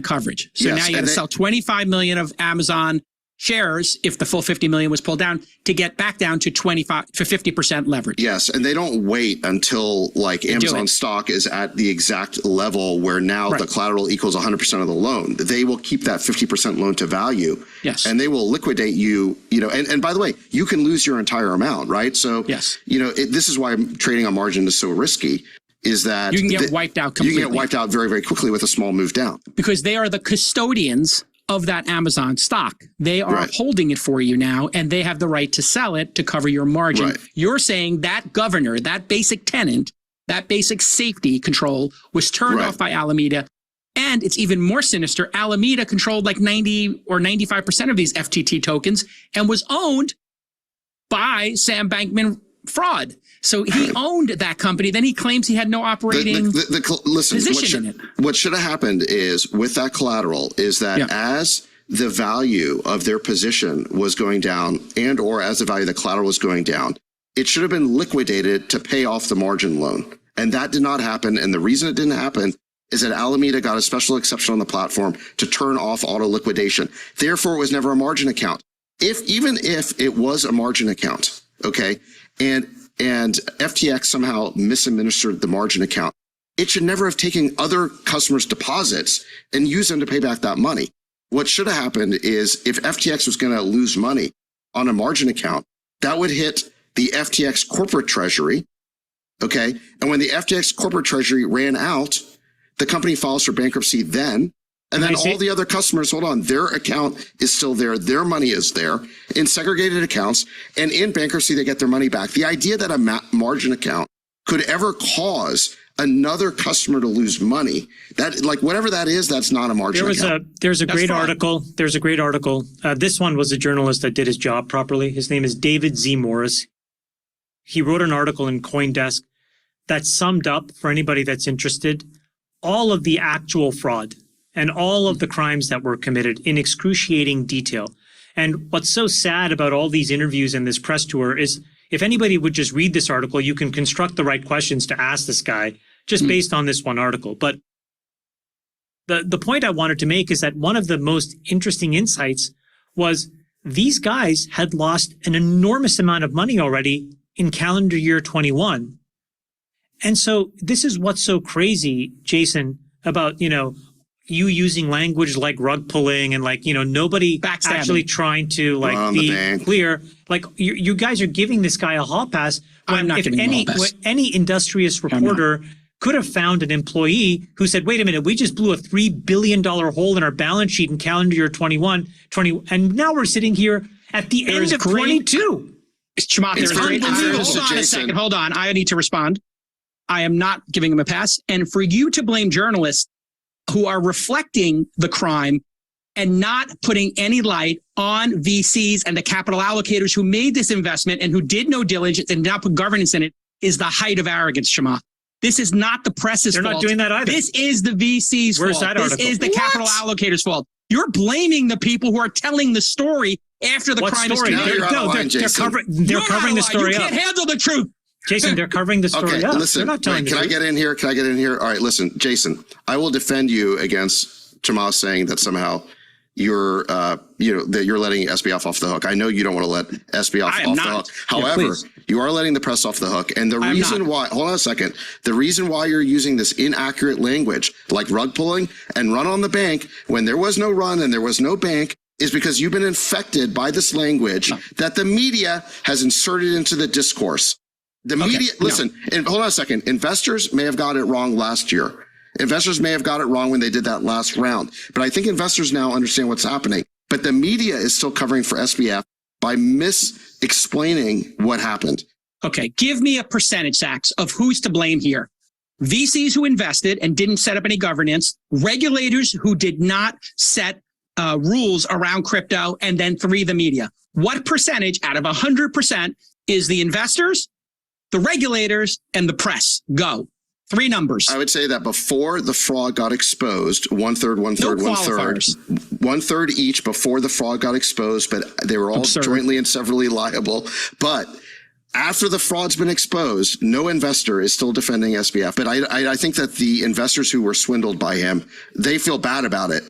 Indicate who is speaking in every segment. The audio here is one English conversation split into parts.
Speaker 1: coverage. So now you got to sell 25 million of Amazon shares if the full 50 million was pulled down to get back down to 50% leverage.
Speaker 2: Yes, and they don't wait until like Amazon stock is at the exact level where now the collateral equals 100% of the loan. They will keep that 50% loan to value.
Speaker 1: Yes.
Speaker 2: And they will liquidate you, and by the way, you can lose your entire amount, right? So, this is why trading on margin is so risky. Is that
Speaker 1: you can get wiped out completely.
Speaker 2: You can get wiped out very, very quickly with a small move down.
Speaker 1: Because they are the custodians of that Amazon stock. They are holding it for you now, and they have the right to sell it to cover your margin.
Speaker 2: Right.
Speaker 1: You're saying that governor, that basic tenant, that basic safety control was turned off by Alameda. And it's even more sinister. Alameda controlled like 90 or 95% of these FTT tokens and was owned by Sam Bankman-Fried. So he owned that company. Then he claims he had no operating position in it.
Speaker 2: What should have happened is with that collateral is that as the value of their position was going down and or as the value of the collateral was going down, it should have been liquidated to pay off the margin loan. And that did not happen. And the reason it didn't happen is that Alameda got a special exception on the platform to turn off auto liquidation. Therefore, it was never a margin account. Even if it was a margin account, okay, and FTX somehow misadministered the margin account, it should never have taken other customers' deposits and used them to pay back that money. What should have happened is if FTX was going to lose money on a margin account, that would hit the FTX corporate treasury, okay? And when the FTX corporate treasury ran out, the company files for bankruptcy then. And then all the other customers, their account is still there. Their money is there in segregated accounts. And in bankruptcy, they get their money back. The idea that a margin account could ever cause another customer to lose money, that like whatever that is, that's not a margin account.
Speaker 3: There's a great article. There's a great article. This one was a journalist that did his job properly. His name is David Z. Morris. He wrote an article in CoinDesk that summed up, for anybody that's interested, all of the actual fraud and all of the crimes that were committed in excruciating detail. And what's so sad about all these interviews and this press tour is if anybody would just read this article, you can construct the right questions to ask this guy just based on this one article. But the point I wanted to make is that one of the most interesting insights was these guys had lost an enormous amount of money already in calendar year 21. And so this is what's so crazy, Jason, about, you using language like rug pulling and nobody actually trying to be clear. Like you guys are giving this guy a hall pass when any industrious reporter could have found an employee who said, wait a minute, we just blew a $3 billion hole in our balance sheet in calendar year 21, and now we're sitting here at the end of 22.
Speaker 1: Chamath, hold on. I need to respond. I am not giving him a pass. And for you to blame journalists who are reflecting the crime and not putting any light on VCs and the capital allocators who made this investment and who did no diligence and did not put governance in it is the height of arrogance, Chamath. This is not the press's fault.
Speaker 3: They're not doing that either.
Speaker 1: This is the VC's fault. This is the capital allocators' fault. You're blaming the people who are telling the story after the crime is committed.
Speaker 3: They're covering the story up.
Speaker 1: You can't handle the truth.
Speaker 3: Jason, they're covering the story up.
Speaker 2: Listen,
Speaker 3: they're not telling
Speaker 2: can I get in here? Can I get in here? All right, listen, Jason, I will defend you against Chamath saying that somehow you're, that you're letting SBF off the hook. I know you don't want to let SBF off the hook. However, you are letting the press off the hook. And the reason why, hold on a second, the reason why you're using this inaccurate language like rug pulling and run on the bank when there was no run and there was no bank is because you've been infected by this language that the media has inserted into the discourse. The media, listen, and hold on a second. Investors may have got it wrong last year. Investors may have got it wrong when they did that last round. But I think investors now understand what's happening. But the media is still covering for SBF by mis-explaining what happened.
Speaker 1: Okay, give me a percentage, Sachs, of who's to blame here. VCs who invested and didn't set up any governance, regulators who did not set rules around crypto, and then the media. What percentage out of 100% is the investors, the regulators, and the press? Go. 3 numbers.
Speaker 2: I would say that before the fraud got exposed, one third each before the fraud got exposed, but they were all jointly and severally liable. But After the fraud's been exposed, no investor is still defending SBF. But I think that the investors who were swindled by him, they feel bad about it.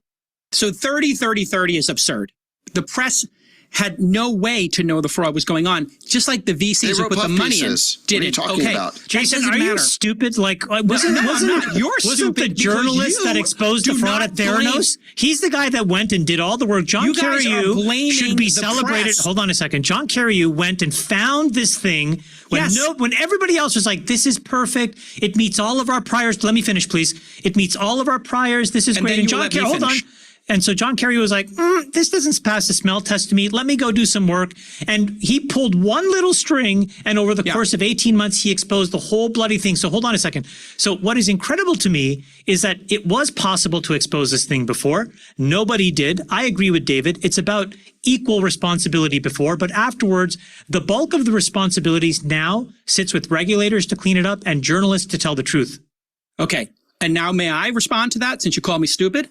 Speaker 1: So 30-30-30 is absurd. The press had no way to know the fraud was going on, just like the VCs who put the money in didn't.
Speaker 2: What are you talking about?
Speaker 3: Jason, are you stupid? Like, wasn't the journalist that exposed the fraud at Theranos? He's the guy that went and did all the work. John Carreyrou should be celebrated. Hold on a second. John Carreyrou went and found this thing when everybody else was like, this is perfect. It meets all of our priors. Let me finish, please. It meets all of our priors. This is great. And John Carreyrou, hold on. And so John Carreyrou was like, this doesn't pass the smell test to me. Let me go do some work. And he pulled one little string, and over the course of 18 months, he exposed the whole bloody thing. So hold on a second. So what is incredible to me is that it was possible to expose this thing before. Nobody did. I agree with David. It's about equal responsibility before, but afterwards, the bulk of the responsibilities now sits with regulators to clean it up and journalists to tell the truth.
Speaker 1: Okay. And now may I respond to that since you call me stupid?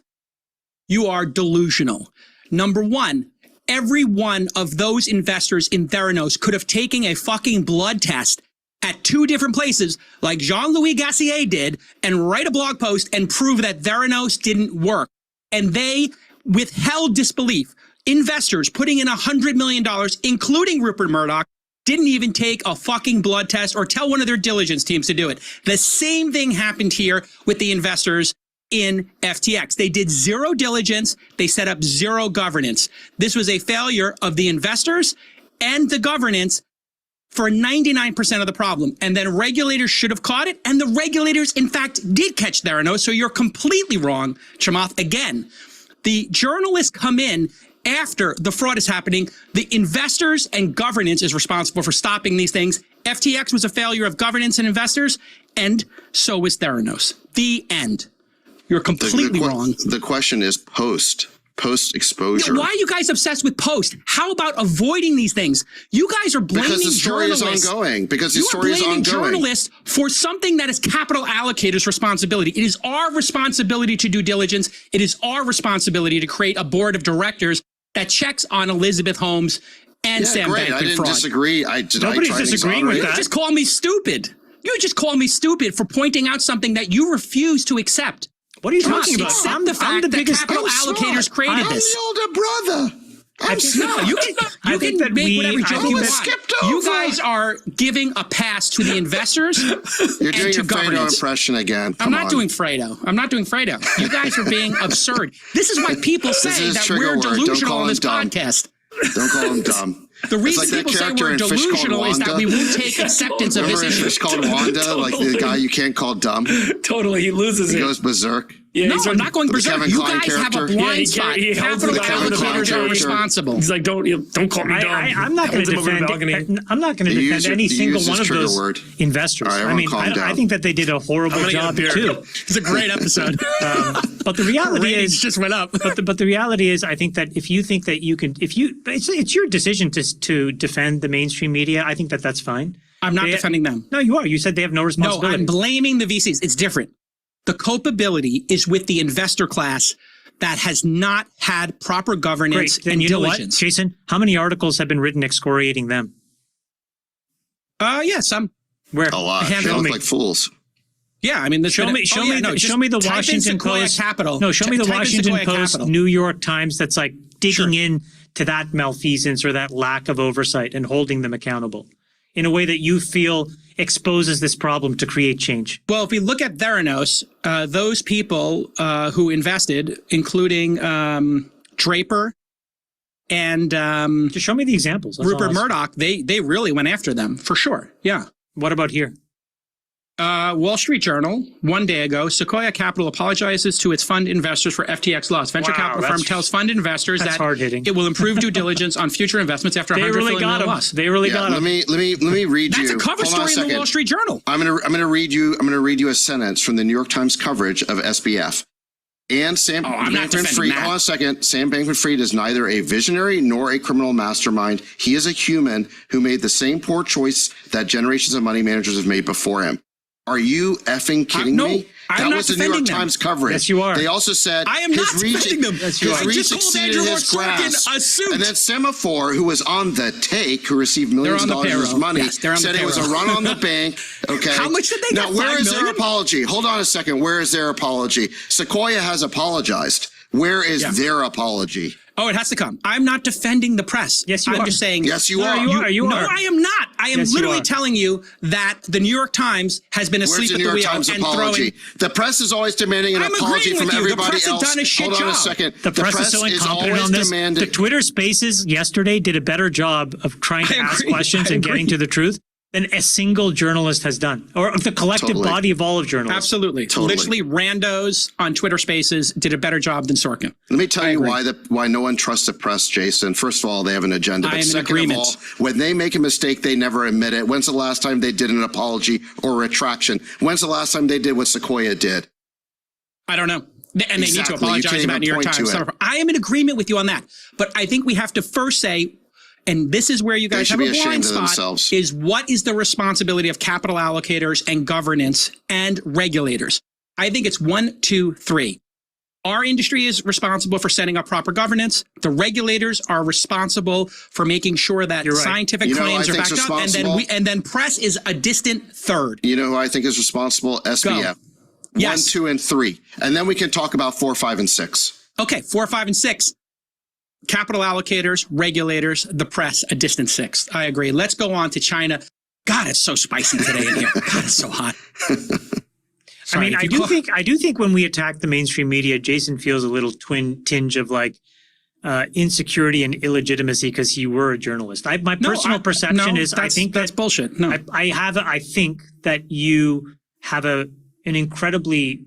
Speaker 1: You are delusional. Number one, every one of those investors in Theranos could have taken a fucking blood test at two different places like Jean-Louis Gassier did and write a blog post and prove that Theranos didn't work. And they withheld disbelief. Investors putting in $100 million, including Rupert Murdoch, didn't even take a fucking blood test or tell one of their diligence teams to do it. The same thing happened here with the investors in FTX. They did zero diligence. They set up zero governance. This was a failure of the investors and the governance for 99% of the problem. And then regulators should have caught it. And the regulators, in fact, did catch Theranos. So you're completely wrong, Chamath. Again, the journalists come in after the fraud is happening. The investors and governance is responsible for stopping these things. FTX was a failure of governance and investors, and so was Theranos. The end. You're completely wrong.
Speaker 2: The question is post exposure.
Speaker 1: Why are you guys obsessed with post? How about avoiding these things? You guys are blaming
Speaker 2: because the story
Speaker 1: journalists.
Speaker 2: Is ongoing. Because the story is ongoing.
Speaker 1: You are blaming journalists for something that is capital allocators' responsibility. It is our responsibility to do diligence. It is our responsibility to create a board of directors that checks on Elizabeth Holmes and Sam Bankman-Fried.
Speaker 2: I didn't disagree.
Speaker 3: Nobody's disagreeing with that.
Speaker 1: You just call me stupid. You just call me stupid for pointing out something that you refuse to accept.
Speaker 3: What are you talking about?
Speaker 1: I'm the fact that capital allocators created this.
Speaker 2: I'm the older brother.
Speaker 1: You can make whatever joke you want. You guys are giving a pass to the investors.
Speaker 2: You're doing your
Speaker 1: governance.
Speaker 2: Fredo impression again.
Speaker 1: I'm not doing Fredo. You guys are being absurd. This is why people say that we're delusional on this podcast.
Speaker 2: Don't call him dumb.
Speaker 1: The reason people say we're delusional is that we won't take acceptance of this issue.
Speaker 2: Fish called Wanda, totally. Like the guy you can't call dumb.
Speaker 4: Totally, he loses it.
Speaker 2: He goes berserk.
Speaker 4: Yeah,
Speaker 1: no, I'm not going berserk. You guys
Speaker 2: character.
Speaker 1: have a blind spot. Capital allocators are responsible.
Speaker 4: He's like, don't call me dumb.
Speaker 3: I'm not going to defend. I'm not going to defend any single one of those investors.
Speaker 2: Right,
Speaker 3: I mean, I think that they did a horrible job too.
Speaker 1: It's a great episode.
Speaker 3: But the reality is,
Speaker 1: just went up.
Speaker 3: But the reality is, I think that if you think that you can, it's your decision to defend the mainstream media. I think that that's fine.
Speaker 1: I'm not defending them.
Speaker 3: No, you are. You said they have no responsibility.
Speaker 1: No, I'm blaming the VCs. It's different. The culpability is with the investor class that has not had proper governance and diligence. Know what,
Speaker 3: Jason, how many articles have been written excoriating them?
Speaker 1: Yeah, some.
Speaker 3: Where?
Speaker 2: A lot. They look like fools.
Speaker 1: Yeah, I mean,
Speaker 3: show me the Washington Post.
Speaker 1: Capital.
Speaker 3: No, show me the Washington Post, New York Times that's like digging in to that malfeasance or that lack of oversight and holding them accountable in a way that you feel exposes this problem to create change.
Speaker 1: Well, if we look at Theranos, those people who invested, including Draper and
Speaker 3: just show me the examples.
Speaker 1: Rupert Murdoch, they really went after them for sure. Yeah.
Speaker 3: What about here?
Speaker 1: Wall Street Journal, 1 day ago, Sequoia Capital apologizes to its fund investors for FTX loss. Venture capital firm tells fund investors that it will improve due diligence on future investments after $100 million loss.
Speaker 3: They really got him.
Speaker 2: Let me read you.
Speaker 1: That's a cover story in the Wall Street Journal.
Speaker 2: I'm gonna read you a sentence from the New York Times coverage of SBF. And Sam Bankman-Fried. Hold on a second. Sam Bankman-Fried is neither a visionary nor a criminal mastermind. He is a human who made the same poor choice that generations of money managers have made before him. Are you effing kidding me?
Speaker 1: I'm
Speaker 2: That was the New York Times coverage.
Speaker 3: Yes, you are.
Speaker 2: They also said
Speaker 1: I am not defending them.
Speaker 3: Yes, you are.
Speaker 1: I
Speaker 2: reach
Speaker 1: just called
Speaker 2: exceeded
Speaker 1: Andrew
Speaker 2: his
Speaker 1: Lord Sorkin
Speaker 2: grasp.
Speaker 1: a suit.
Speaker 2: And then Semaphore, who was on the take, who received millions of
Speaker 1: on the
Speaker 2: dollars of
Speaker 1: payroll.
Speaker 2: money,
Speaker 1: Yes, they're on the
Speaker 2: said it was a
Speaker 1: payroll.
Speaker 2: run on the bank. Okay.
Speaker 1: How much did they
Speaker 2: now,
Speaker 1: get?
Speaker 2: where
Speaker 1: $5
Speaker 2: is their
Speaker 1: million?
Speaker 2: apology? Hold on a second. Where is their apology? Sequoia has apologized. Where is their apology?
Speaker 1: Oh, it has to come. I'm not defending the press.
Speaker 3: Yes, you
Speaker 1: I'm
Speaker 3: are.
Speaker 1: just saying.
Speaker 2: Yes, you
Speaker 3: No,
Speaker 2: are.
Speaker 3: you
Speaker 1: No,
Speaker 3: are.
Speaker 1: I am not. I am
Speaker 3: Yes, you
Speaker 1: literally
Speaker 3: are.
Speaker 1: telling you that the New York Times has been
Speaker 2: Where's
Speaker 1: asleep
Speaker 2: the
Speaker 1: at
Speaker 2: New
Speaker 1: the
Speaker 2: York
Speaker 1: wheel
Speaker 2: Times
Speaker 1: and
Speaker 2: apology?
Speaker 1: throwing.
Speaker 2: The press is always demanding an
Speaker 1: I'm
Speaker 2: apology
Speaker 1: agreeing
Speaker 2: from
Speaker 1: with you. The
Speaker 2: everybody
Speaker 1: press has
Speaker 2: else.
Speaker 1: done a shit
Speaker 2: Hold on a
Speaker 1: job.
Speaker 2: second.
Speaker 3: The press is so incompetent
Speaker 2: always
Speaker 3: on this.
Speaker 2: demanding.
Speaker 3: The Twitter Spaces yesterday did a better job of trying to
Speaker 1: I
Speaker 3: ask
Speaker 1: agree.
Speaker 3: questions
Speaker 1: I
Speaker 3: and getting
Speaker 1: agree.
Speaker 3: to the truth than a single journalist has done, or the collective
Speaker 2: Totally.
Speaker 3: body of all of journalists.
Speaker 1: Absolutely.
Speaker 2: Totally.
Speaker 1: Literally, randos on Twitter Spaces did a better job than Sorkin.
Speaker 2: Let me tell you
Speaker 1: agree.
Speaker 2: why no one trusts the press, Jason. First of all, they have an agenda.
Speaker 1: I
Speaker 2: But
Speaker 1: am in
Speaker 2: second of
Speaker 1: agreement.
Speaker 2: all, when they make a mistake, they never admit it. When's the last time they did an apology or retraction? When's the last time they did what Sequoia did?
Speaker 1: I don't know. And they need to
Speaker 2: Exactly. You
Speaker 1: apologize
Speaker 2: can't
Speaker 1: about
Speaker 2: even
Speaker 1: New York
Speaker 2: point
Speaker 1: Times.
Speaker 2: to it.
Speaker 1: I am in agreement with you on that. But I think we have to first say, and this is where you guys
Speaker 2: should
Speaker 1: have a
Speaker 2: be ashamed
Speaker 1: blind
Speaker 2: of
Speaker 1: spot,
Speaker 2: themselves.
Speaker 1: is what is the responsibility of capital allocators and governance and regulators? I think it's 1, 2, 3. Our industry is responsible for setting up proper governance. The regulators are responsible for making sure that
Speaker 3: You're right.
Speaker 1: scientific
Speaker 2: You know who
Speaker 1: claims
Speaker 2: I
Speaker 1: are
Speaker 2: think's
Speaker 1: backed up.
Speaker 2: responsible?
Speaker 1: And then press is a distant third.
Speaker 2: You know who I think is responsible? SBF.
Speaker 1: Yes.
Speaker 2: 1, 2, and 3. And then we can talk about 4, 5, and 6.
Speaker 1: Okay, 4, 5, and 6. Capital allocators, regulators, the press, a distant sixth. I agree. Let's go on to China. God, it's so spicy today in here. God, it's so hot.
Speaker 3: I mean,
Speaker 1: Sorry,
Speaker 3: I do think when we attack the mainstream media, Jason feels a little tinge of like insecurity and illegitimacy because you were a journalist. My personal perception is I think
Speaker 1: that's bullshit. No,
Speaker 3: I think that you have an incredibly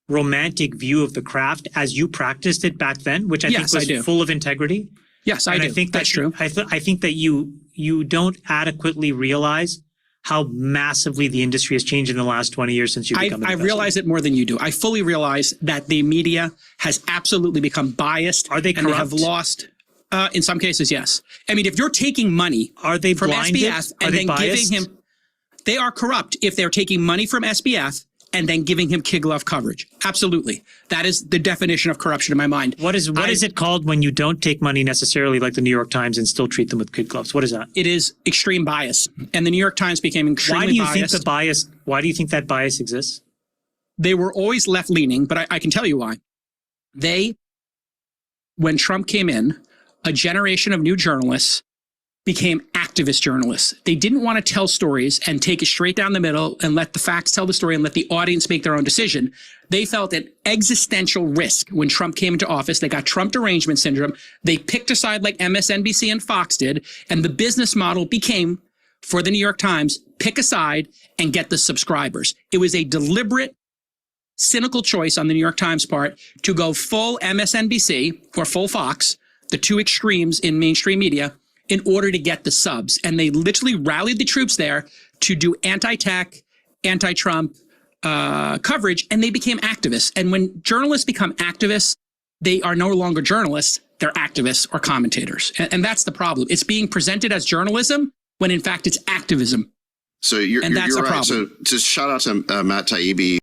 Speaker 3: romantic view of the craft as you practiced it back then, which I
Speaker 1: Yes, I
Speaker 3: think
Speaker 1: do.
Speaker 3: was full of integrity.
Speaker 1: yes, I
Speaker 3: And
Speaker 1: do.
Speaker 3: I think
Speaker 1: that's true.
Speaker 3: I think that you don't adequately realize how massively the industry has changed in the last 20 years since you've become an
Speaker 1: I
Speaker 3: investor.
Speaker 1: realize it more than you do. I fully realize that the media has absolutely become biased.
Speaker 3: Are they
Speaker 1: and they have
Speaker 3: corrupt?
Speaker 1: lost. In some cases, yes. I mean, if you're taking money
Speaker 3: Are they
Speaker 1: from
Speaker 3: blinded?
Speaker 1: SBF
Speaker 3: Are
Speaker 1: and
Speaker 3: they
Speaker 1: then
Speaker 3: biased?
Speaker 1: giving him, they are corrupt if they're taking money from SBF and then giving him kid glove coverage. Absolutely. That is the definition of corruption in my mind.
Speaker 3: What is it called when you don't take money necessarily like the New York Times and still treat them with kid gloves? What is that?
Speaker 1: It is extreme bias. And the New York Times became extremely
Speaker 3: Why do you
Speaker 1: biased.
Speaker 3: why do you think that bias exists?
Speaker 1: They were always left leaning, but I can tell you why. When Trump came in, a generation of new journalists became activist journalists. They didn't want to tell stories and take it straight down the middle and let the facts tell the story and let the audience make their own decision. They felt an existential risk when Trump came into office. They got Trump derangement syndrome. They picked a side like MSNBC and Fox did, and the business model became, for the New York Times, pick a side and get the subscribers. It was a deliberate, cynical choice on the New York Times part to go full MSNBC or full Fox, the two extremes in mainstream media, in order to get the subs. And they literally rallied the troops there to do anti-tech, anti-Trump coverage, and they became activists. And when journalists become activists, they are no longer journalists, they're activists or commentators. And that's the problem. It's being presented as journalism when in fact it's activism.
Speaker 2: So you're
Speaker 1: And that's
Speaker 2: right.
Speaker 1: a problem.
Speaker 2: So just shout out to Matt Taibbi.